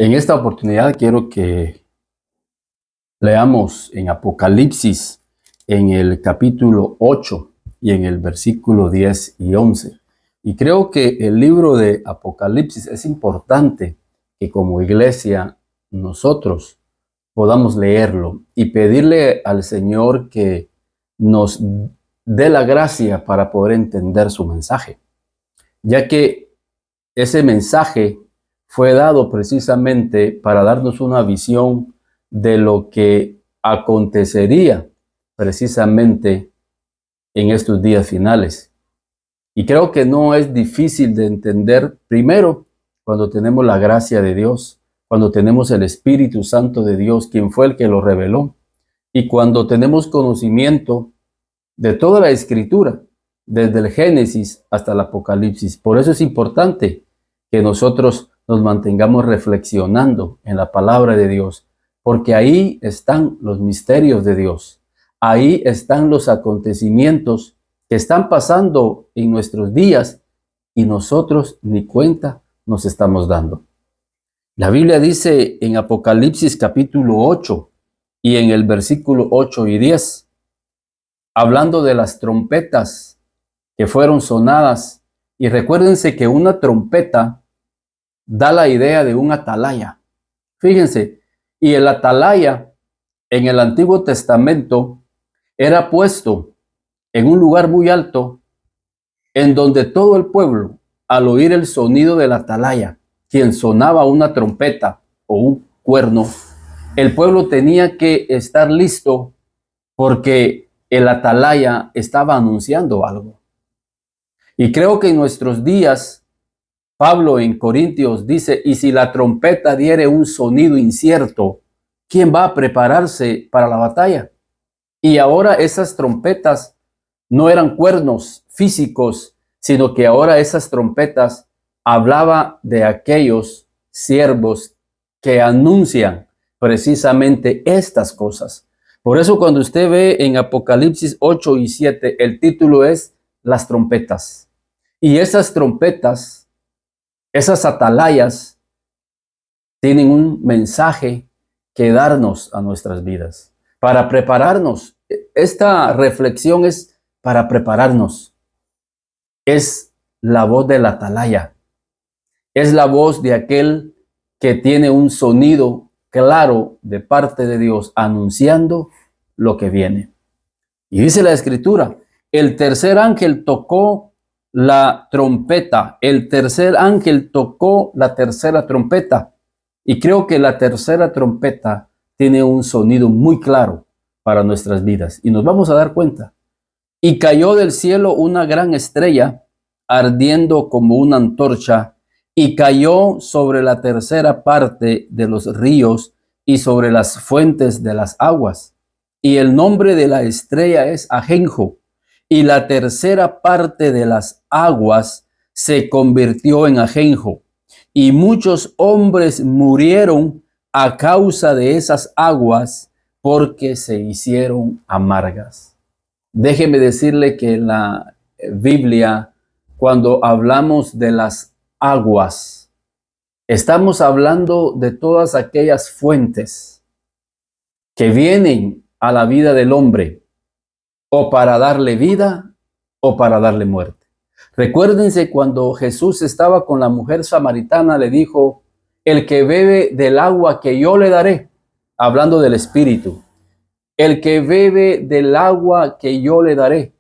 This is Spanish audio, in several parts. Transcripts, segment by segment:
En esta oportunidad quiero que leamos en Apocalipsis, en el capítulo 8 y en el versículo 10 y 11. Y creo que el libro de Apocalipsis es importante que como iglesia nosotros podamos leerlo y pedirle al Señor que nos dé la gracia para poder entender su mensaje, ya que ese mensaje fue dado precisamente para darnos una visión de lo que acontecería precisamente en estos días finales. Y creo que no es difícil de entender, primero, cuando tenemos la gracia de Dios, cuando tenemos el Espíritu Santo de Dios, quien fue el que lo reveló, y cuando tenemos conocimiento de toda la Escritura, desde el Génesis hasta el Apocalipsis. Por eso es importante que nosotros nos mantengamos reflexionando en la palabra de Dios, porque ahí están los misterios de Dios. Ahí están los acontecimientos que están pasando en nuestros días y nosotros ni cuenta nos estamos dando. La Biblia dice en Apocalipsis capítulo 8 y en el versículo 8 y 10, hablando de las trompetas que fueron sonadas, y recuérdense que una trompeta da la idea de un atalaya. Fíjense, y el atalaya en el Antiguo Testamento era puesto en un lugar muy alto, en donde todo el pueblo, al oír el sonido del atalaya, quien sonaba una trompeta o un cuerno, el pueblo tenía que estar listo porque el atalaya estaba anunciando algo. Y creo que en nuestros días, Pablo en Corintios dice, y si la trompeta diere un sonido incierto, ¿quién va a prepararse para la batalla? Y ahora esas trompetas no eran cuernos físicos, sino que ahora esas trompetas hablaba de aquellos siervos que anuncian precisamente estas cosas. Por eso cuando usted ve en Apocalipsis 8 y 7, el título es Las trompetas. Y esas trompetas, esas atalayas, tienen un mensaje que darnos a nuestras vidas, para prepararnos. Esta reflexión es para prepararnos. Es la voz del atalaya. Es la voz de aquel que tiene un sonido claro de parte de Dios, anunciando lo que viene. Y dice la Escritura, el tercer ángel tocó la trompeta, el tercer ángel tocó la tercera trompeta. Y creo que la tercera trompeta tiene un sonido muy claro para nuestras vidas. Y nos vamos a dar cuenta. Y cayó del cielo una gran estrella, ardiendo como una antorcha, y cayó sobre la tercera parte de los ríos y sobre las fuentes de las aguas. Y el nombre de la estrella es Ajenjo, y la tercera parte de las aguas se convirtió en ajenjo, y muchos hombres murieron a causa de esas aguas, porque se hicieron amargas. Déjeme decirle que en la Biblia, cuando hablamos de las aguas, estamos hablando de todas aquellas fuentes que vienen a la vida del hombre, o para darle vida o para darle muerte. Recuérdense cuando Jesús estaba con la mujer samaritana, le dijo, el que bebe del agua que yo le daré, hablando del Espíritu, el que bebe del agua que yo le daré,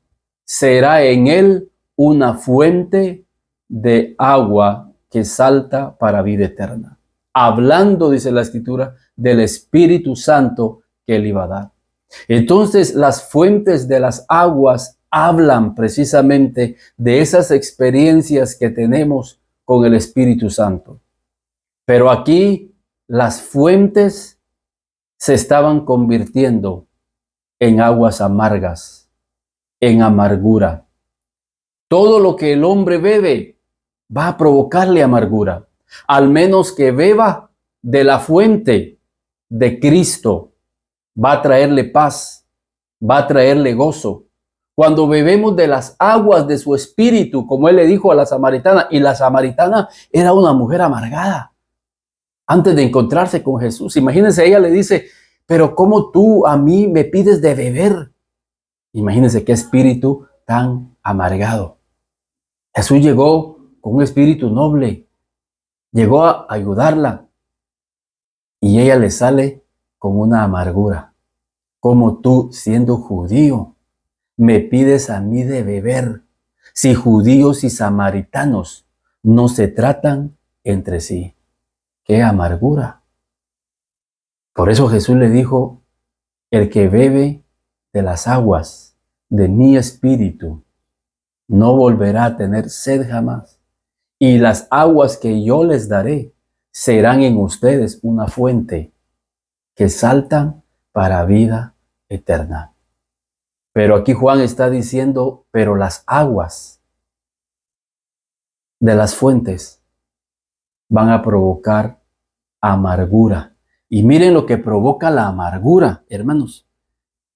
será en él una fuente de agua que salta para vida eterna. Hablando, dice la Escritura, del Espíritu Santo que él iba a dar. Entonces, las fuentes de las aguas hablan precisamente de esas experiencias que tenemos con el Espíritu Santo. Pero aquí las fuentes se estaban convirtiendo en aguas amargas, en amargura. Todo lo que el hombre bebe va a provocarle amargura, al menos que beba de la fuente de Cristo. Va a traerle paz, va a traerle gozo. Cuando bebemos de las aguas de su espíritu, como él le dijo a la samaritana, y la samaritana era una mujer amargada. antes de encontrarse con Jesús. Imagínense, ella le dice, pero ¿cómo tú a mí me pides de beber? Imagínense qué espíritu tan amargado. Jesús llegó con un espíritu noble, llegó a ayudarla y ella le sale con una amargura. ¿Cómo tú, siendo judío, me pides a mí de beber? Si judíos y samaritanos no se tratan entre sí. ¡Qué amargura! Por eso Jesús le dijo, el que bebe de las aguas de mi espíritu no volverá a tener sed jamás. Y las aguas que yo les daré serán en ustedes una fuente que saltan para vida eterna. Pero aquí Juan está diciendo, pero las aguas de las fuentes van a provocar amargura. Y miren lo que provoca la amargura, hermanos.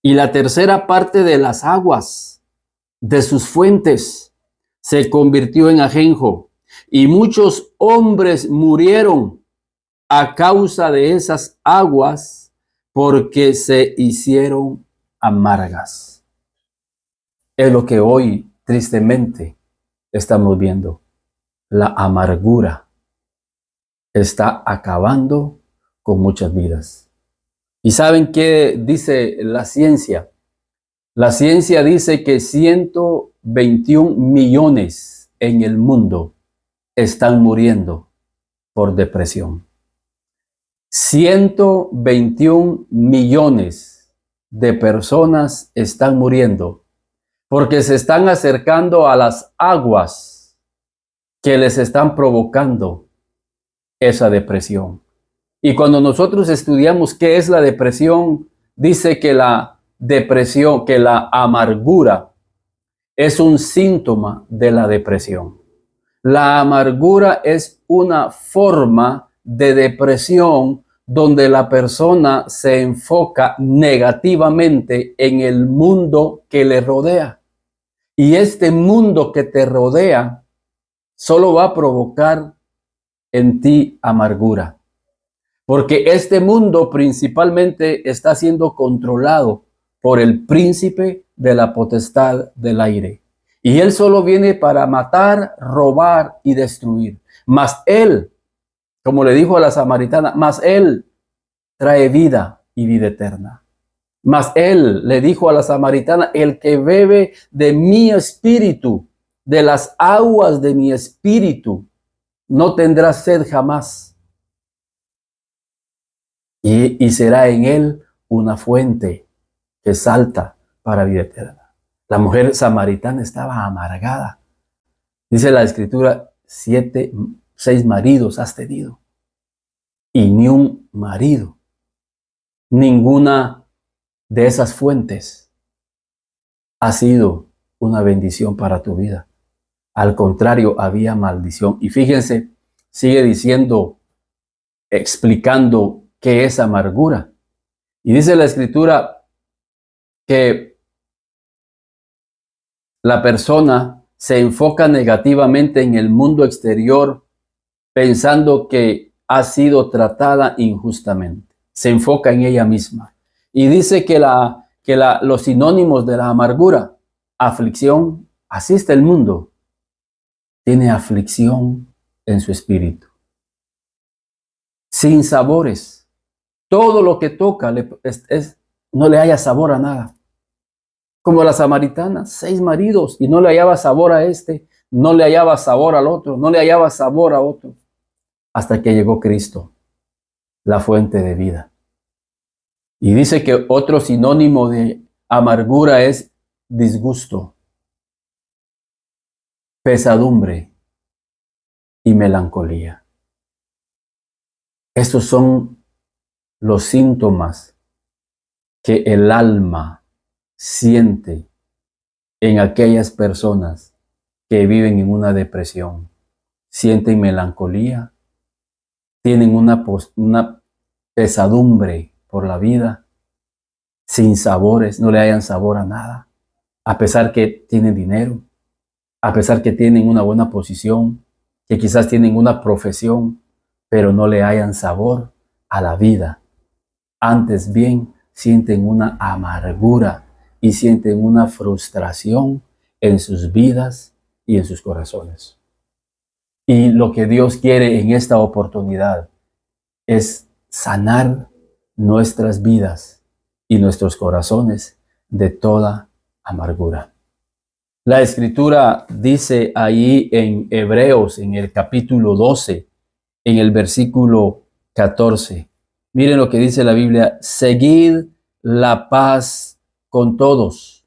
Y la tercera parte de las aguas de sus fuentes se convirtió en ajenjo. Y muchos hombres murieron a causa de esas aguas porque se hicieron amargas. Es lo que hoy tristemente estamos viendo. La amargura está acabando con muchas vidas. ¿Y saben qué dice la ciencia? La ciencia dice que 121 millones en el mundo están muriendo por depresión. 121 millones de personas están muriendo porque se están acercando a las aguas que les están provocando esa depresión. Y cuando nosotros estudiamos qué es la depresión, dice que la depresión, que la amargura es un síntoma de la depresión. La amargura es una forma de depresión donde la persona se enfoca negativamente en el mundo que le rodea. Y este mundo que te rodea solo va a provocar en ti amargura. Porque este mundo principalmente está siendo controlado por el príncipe de la potestad del aire. Y él solo viene para matar, robar y destruir. Mas él, como le dijo a la samaritana, mas él trae vida y vida eterna. Mas él le dijo a la samaritana, el que bebe de mi espíritu, de las aguas de mi espíritu, no tendrá sed jamás. Y será en él una fuente que salta para vida eterna. La mujer samaritana estaba amargada. Dice la escritura, 6 maridos has tenido. Y ni un marido, ninguna de esas fuentes ha sido una bendición para tu vida. Al contrario, había maldición. Y fíjense, sigue diciendo, explicando qué es amargura. Y dice la escritura que la persona se enfoca negativamente en el mundo exterior pensando que ha sido tratada injustamente. Se enfoca en ella misma. Y dice que los sinónimos de la amargura, aflicción, así está el mundo. Tiene aflicción en su espíritu. Sin sabores. Todo lo que toca no le haya sabor a nada. Como la samaritana, 6 maridos y no le hallaba sabor a este, no le hallaba sabor al otro, no le hallaba sabor a otro. Hasta que llegó Cristo, la fuente de vida. Y dice que otro sinónimo de amargura es disgusto, pesadumbre y melancolía. Estos son los síntomas que el alma siente en aquellas personas que viven en una depresión. Sienten melancolía, tienen una pesadumbre por la vida, sin sabores, no le hallan sabor a nada, a pesar que tienen dinero, a pesar que tienen una buena posición, que quizás tienen una profesión, pero no le hallan sabor a la vida. Antes bien, sienten una amargura y sienten una frustración en sus vidas y en sus corazones. Y lo que Dios quiere en esta oportunidad es sanar nuestras vidas y nuestros corazones de toda amargura. La Escritura dice ahí en Hebreos, en el capítulo 12, en el versículo 14. Miren lo que dice la Biblia: seguid la paz con todos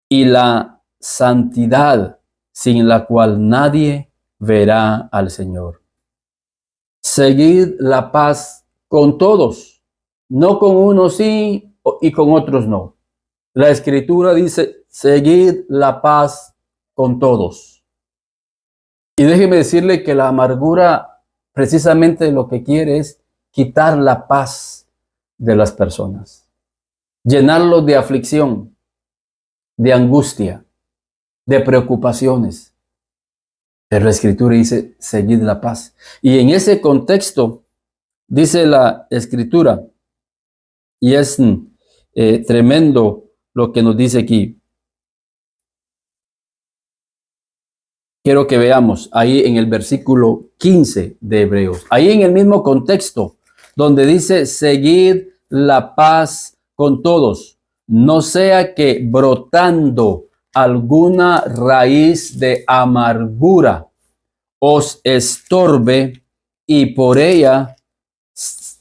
y la santidad, sin la cual nadie verá al Señor. Seguid la paz con todos, no con unos sí y con otros no. La Escritura dice: seguid la paz con todos. Y déjeme decirle que la amargura precisamente lo que quiere es quitar la paz de las personas, llenarlos de aflicción, de angustia, de preocupaciones. Pero la Escritura dice: seguid la paz. Y en ese contexto dice la Escritura, y es tremendo lo que nos dice aquí. Quiero que veamos ahí en el versículo 15 de Hebreos, ahí en el mismo contexto, donde dice: seguid la paz con todos, no sea que brotando alguna raíz de amargura os estorbe y por ella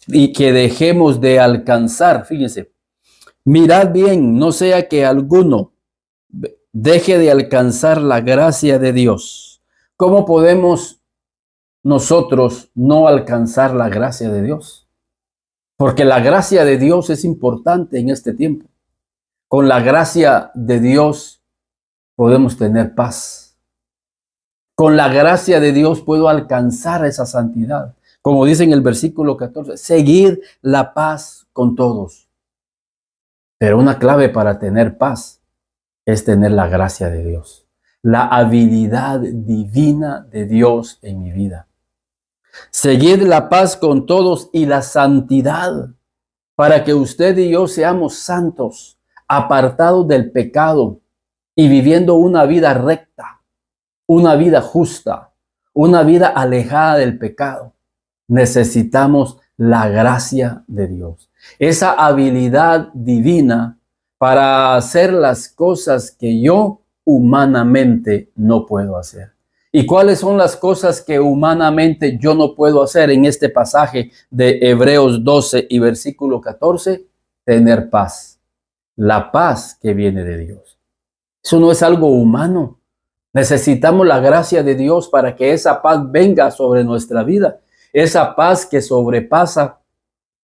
y que dejemos de alcanzar. Fíjense, mirad bien, no sea que alguno deje de alcanzar la gracia de Dios. ¿Cómo podemos nosotros no alcanzar la gracia de Dios? Porque la gracia de Dios es importante en este tiempo. Con la gracia de Dios podemos tener paz. Con la gracia de Dios puedo alcanzar esa santidad. Como dice en el versículo 14, seguir la paz con todos. Pero una clave para tener paz es tener la gracia de Dios, la habilidad divina de Dios en mi vida. Seguid la paz con todos y la santidad, para que usted y yo seamos santos, apartados del pecado y viviendo una vida recta, una vida justa, una vida alejada del pecado. Necesitamos la gracia de Dios, esa habilidad divina para hacer las cosas que yo humanamente no puedo hacer. ¿Y cuáles son las cosas que humanamente yo no puedo hacer en este pasaje de Hebreos 12 y versículo 14? Tener paz, la paz que viene de Dios. Eso no es algo humano. Necesitamos la gracia de Dios para que esa paz venga sobre nuestra vida. Esa paz que sobrepasa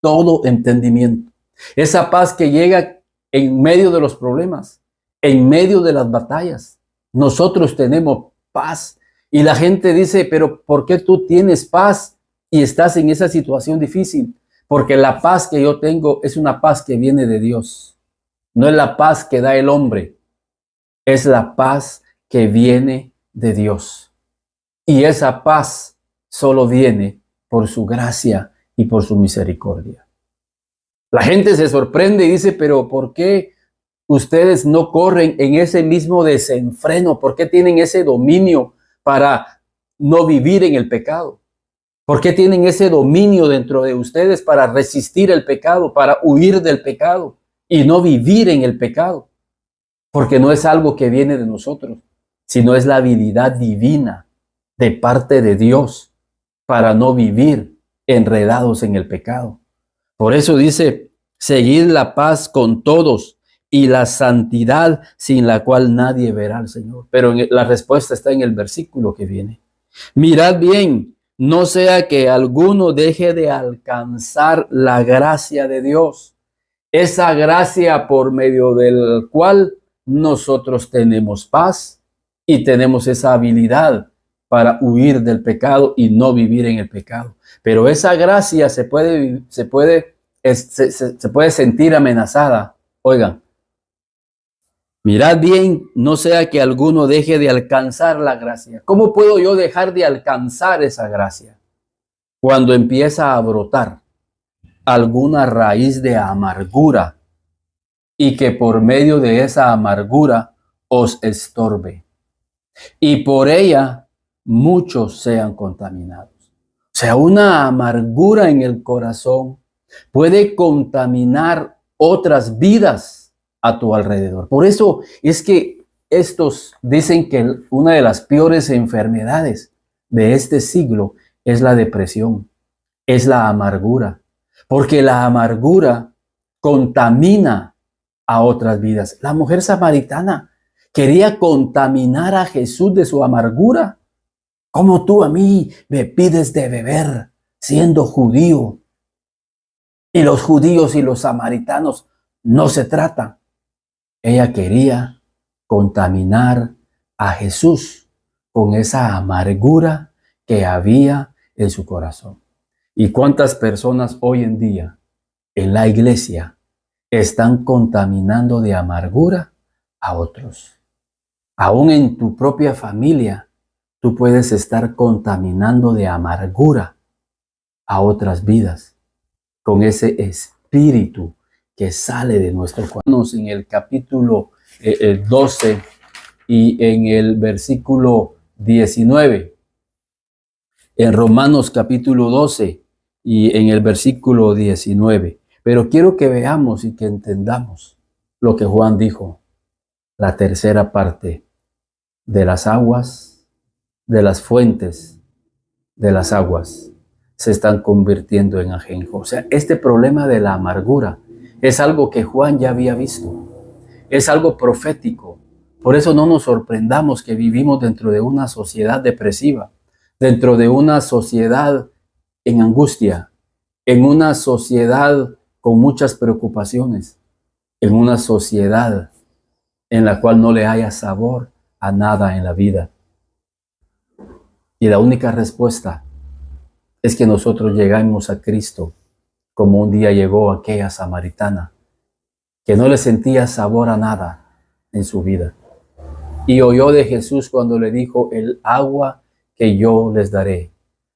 todo entendimiento. Esa paz que llega en medio de los problemas, en medio de las batallas. Nosotros tenemos paz. Y la gente dice: pero ¿por qué tú tienes paz y estás en esa situación difícil? Porque la paz que yo tengo es una paz que viene de Dios. No es la paz que da el hombre. Es la paz que viene de Dios. Y esa paz solo viene por su gracia y por su misericordia. La gente se sorprende y dice: pero ¿por qué ustedes no corren en ese mismo desenfreno? ¿Por qué tienen ese dominio para no vivir en el pecado? ¿Por qué tienen ese dominio dentro de ustedes para resistir el pecado, para huir del pecado y no vivir en el pecado? Porque no es algo que viene de nosotros, sino es la habilidad divina de parte de Dios para no vivir enredados en el pecado. Por eso dice: seguid la paz con todos y la santidad, sin la cual nadie verá al Señor. Pero la respuesta está en el versículo que viene. Mirad bien, no sea que alguno deje de alcanzar la gracia de Dios. Esa gracia por medio del cual nosotros tenemos paz y tenemos esa habilidad para huir del pecado y no vivir en el pecado. Pero esa gracia se puede sentir amenazada. Oigan, mirad bien, no sea que alguno deje de alcanzar la gracia. ¿Cómo puedo yo dejar de alcanzar esa gracia? cuando empieza a brotar alguna raíz de amargura y que por medio de esa amargura os estorbe y por ella muchos sean contaminados. O sea, una amargura en el corazón puede contaminar otras vidas a tu alrededor. Por eso es que estos dicen que una de las peores enfermedades de este siglo es la depresión, es la amargura, porque la amargura contamina a otras vidas. La mujer samaritana quería contaminar a Jesús de su amargura. ¿Cómo tú a mí me pides de beber siendo judío? Y los judíos y los samaritanos no se tratan. Ella quería contaminar a Jesús con esa amargura que había en su corazón. ¿Y cuántas personas hoy en día en la iglesia están contaminando de amargura a otros? Aún en tu propia familia, tú puedes estar contaminando de amargura a otras vidas con ese espíritu que sale de nuestro corazón. En el capítulo 12 y en el versículo 19. En Romanos capítulo 12 y en el versículo 19. Pero quiero que veamos y que entendamos lo que Juan dijo. La tercera parte de las aguas, de las fuentes de las aguas, se están convirtiendo en ajenjo. O sea, este problema de la amargura es algo que Juan ya había visto. Es algo profético. Por eso no nos sorprendamos que vivimos dentro de una sociedad depresiva, dentro de una sociedad en angustia, en una sociedad con muchas preocupaciones, en una sociedad en la cual no le haya sabor a nada en la vida. Y la única respuesta es que nosotros llegamos a Cristo como un día llegó aquella samaritana, que no le sentía sabor a nada en su vida. Y oyó de Jesús cuando le dijo, el agua que yo les daré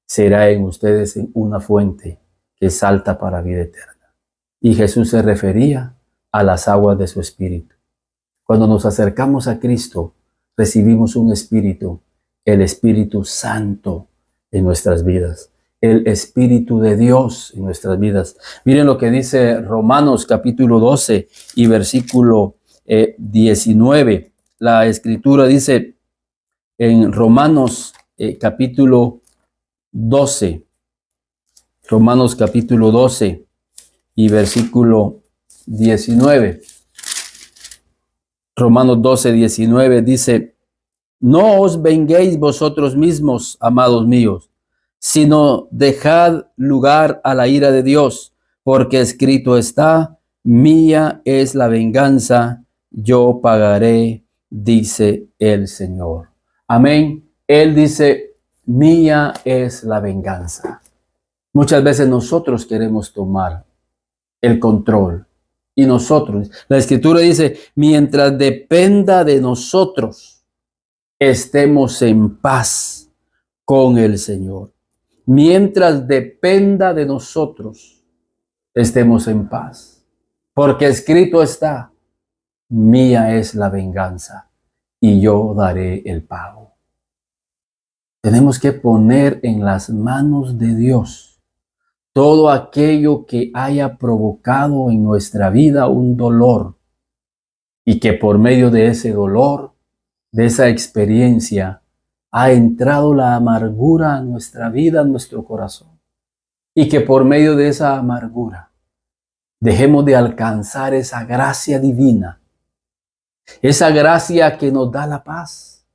será en ustedes una fuente que salta para vida eterna. Y Jesús se refería a las aguas de su espíritu. Cuando nos acercamos a Cristo, recibimos un espíritu, el Espíritu Santo en nuestras vidas, el Espíritu de Dios en nuestras vidas. Miren lo que dice Romanos capítulo 12 y versículo 19. La Escritura dice en Romanos capítulo 12, Romanos capítulo 12 y versículo 19. Romanos 12, 19 dice, no os venguéis vosotros mismos, amados míos, sino dejad lugar a la ira de Dios, porque escrito está, mía es la venganza, yo pagaré, dice el Señor. Amén. Él dice, mía es la venganza. Muchas veces nosotros queremos tomar el control. Y nosotros, la Escritura dice, mientras dependa de nosotros, estemos en paz con el Señor. Mientras dependa de nosotros, estemos en paz. Porque escrito está, mía es la venganza y yo daré el pago. Tenemos que poner en las manos de Dios todo aquello que haya provocado en nuestra vida un dolor y que por medio de ese dolor, de esa experiencia, ha entrado la amargura a nuestra vida, a nuestro corazón. Y que por medio de esa amargura dejemos de alcanzar esa gracia divina, esa gracia que nos da la paz.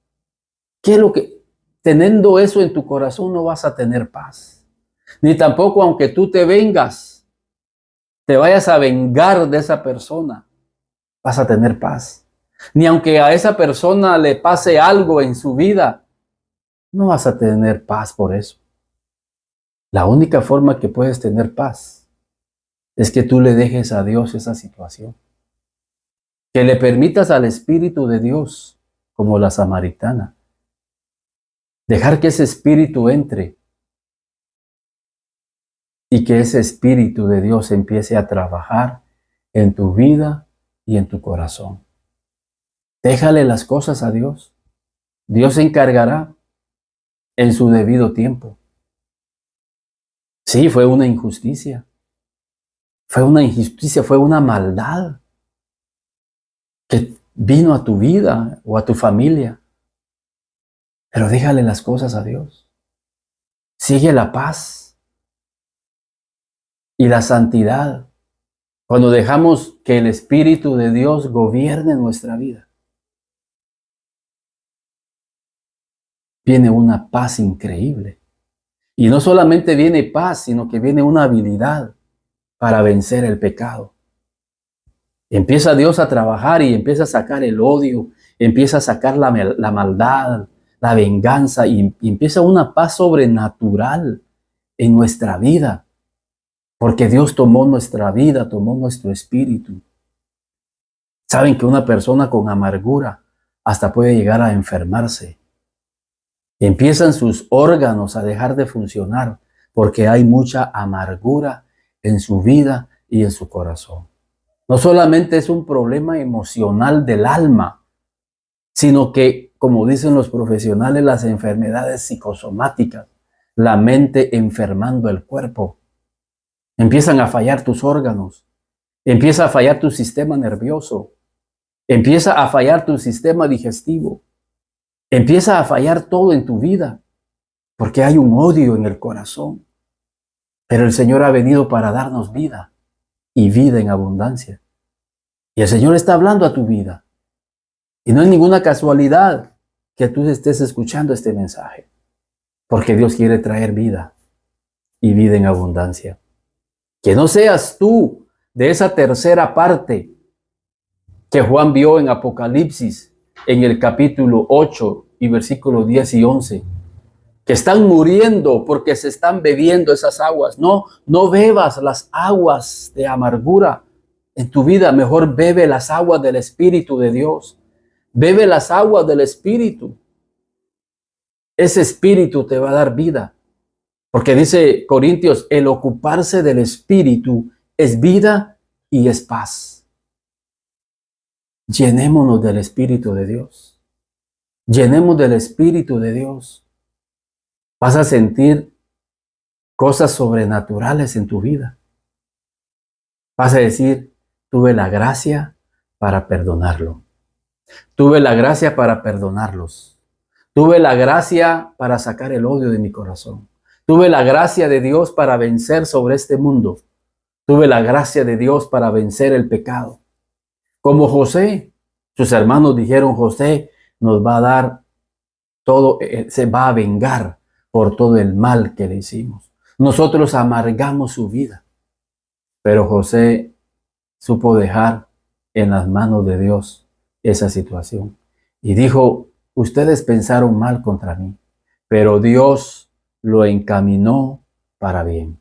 ¿Qué es lo que, teniendo eso en tu corazón, no vas a tener paz? Ni tampoco aunque tú te vengas, te vayas a vengar de esa persona, vas a tener paz. Ni aunque a esa persona le pase algo en su vida, no vas a tener paz por eso. La única forma que puedes tener paz es que tú le dejes a Dios esa situación. Que le permitas al Espíritu de Dios, como la samaritana, dejar que ese Espíritu entre y que ese Espíritu de Dios empiece a trabajar en tu vida y en tu corazón. Déjale las cosas a Dios. Dios se encargará en su debido tiempo. Sí, fue una injusticia. Fue una injusticia, fue una maldad que vino a tu vida o a tu familia. Pero déjale las cosas a Dios. Sigue la paz y la santidad cuando dejamos que el Espíritu de Dios gobierne nuestra vida. Viene una paz increíble. Y no solamente viene paz, sino que viene una habilidad para vencer el pecado. Empieza Dios a trabajar y empieza a sacar el odio, empieza a sacar la maldad, la venganza y empieza una paz sobrenatural en nuestra vida. Porque Dios tomó nuestra vida, tomó nuestro espíritu. Saben que una persona con amargura hasta puede llegar a enfermarse. Empiezan sus órganos a dejar de funcionar porque hay mucha amargura en su vida y en su corazón. No solamente es un problema emocional del alma, sino que, como dicen los profesionales, las enfermedades psicosomáticas, la mente enfermando el cuerpo. Empiezan a fallar tus órganos, empieza a fallar tu sistema nervioso, empieza a fallar tu sistema digestivo, empieza a fallar todo en tu vida, porque hay un odio en el corazón. Pero el Señor ha venido para darnos vida y vida en abundancia. Y el Señor está hablando a tu vida. Y no es ninguna casualidad que tú estés escuchando este mensaje, porque Dios quiere traer vida y vida en abundancia. Que no seas tú de esa tercera parte que Juan vio en Apocalipsis, en el capítulo 8 y versículos 10 y 11, que están muriendo porque se están bebiendo esas aguas. No bebas las aguas de amargura en tu vida, mejor bebe las aguas del Espíritu de Dios. Bebe las aguas del Espíritu. Ese Espíritu te va a dar vida. Porque dice Corintios, el ocuparse del Espíritu es vida y es paz. Llenémonos del Espíritu de Dios. Llenemos del Espíritu de Dios. Vas a sentir cosas sobrenaturales en tu vida. Vas a decir, tuve la gracia para perdonarlo. Tuve la gracia para perdonarlos. Tuve la gracia para sacar el odio de mi corazón. Tuve la gracia de Dios para vencer sobre este mundo. Tuve la gracia de Dios para vencer el pecado. Como José, sus hermanos dijeron, José nos va a dar todo, se va a vengar por todo el mal que le hicimos. Nosotros amargamos su vida. Pero José supo dejar en las manos de Dios esa situación. Y dijo, ustedes pensaron mal contra mí, pero Dios lo encaminó para bien.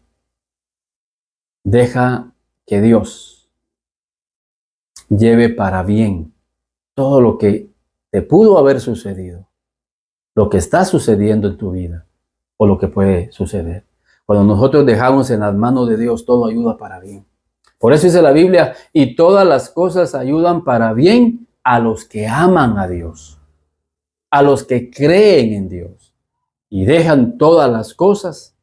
Deja que Dios lleve para bien todo lo que te pudo haber sucedido, lo que está sucediendo en tu vida o lo que puede suceder. Cuando nosotros dejamos en las manos de Dios, todo ayuda para bien. Por eso dice la Biblia, y todas las cosas ayudan para bien a los que aman a Dios, a los que creen en Dios y dejan todas las cosas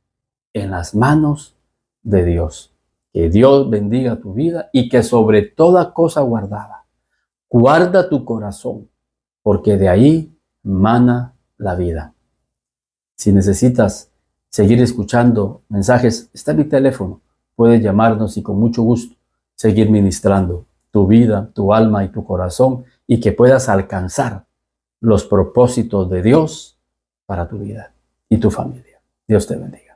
en las manos de Dios. Que Dios bendiga tu vida y que sobre toda cosa guardada, guarda tu corazón, porque de ahí mana la vida. Si necesitas seguir escuchando mensajes, está mi teléfono. Puedes llamarnos y con mucho gusto seguir ministrando tu vida, tu alma y tu corazón y que puedas alcanzar los propósitos de Dios para tu vida y tu familia. Dios te bendiga.